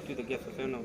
তুই তো গেছ না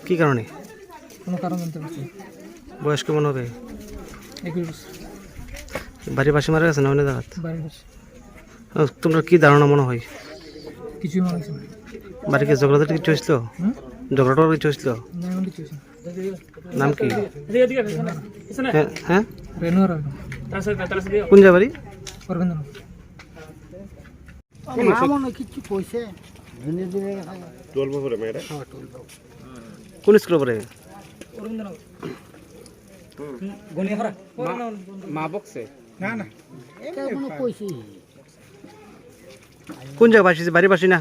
কি কারণে? কোনো কারণ জানতে পারছি না। বয়স কেমন হবে? 21 বছর। বাড়ির পাশে মারা গেছে না অন্য জায়গাত? বাড়ির কাছে তোমরা কি ধারণা মনে হয়? কিছুই মনে হচ্ছে না। বাড়িকে ঝগড়াটা কিছু হয়েছিল? ঝগড়াটা কিছু হয়েছিল? না, এমন কিছু হচ্ছে না। নাম কি? হ্যাঁ হ্যাঁ, রেনুয়ার কোন যা বাড়ি? অরবিন্দ কোন স্কুলে পড়ে? মা বকছে কোন জায়গা ফাঁসি? বাড়ির পাশে না?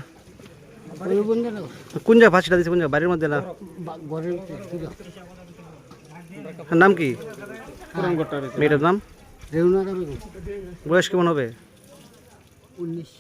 কোন জায়গা ফাঁসিটা দিচ্ছে? কোন জায়গা? বাড়ির মধ্যে না? নাম কি মেয়েটার নাম? বয়স কেমন হবে? 19।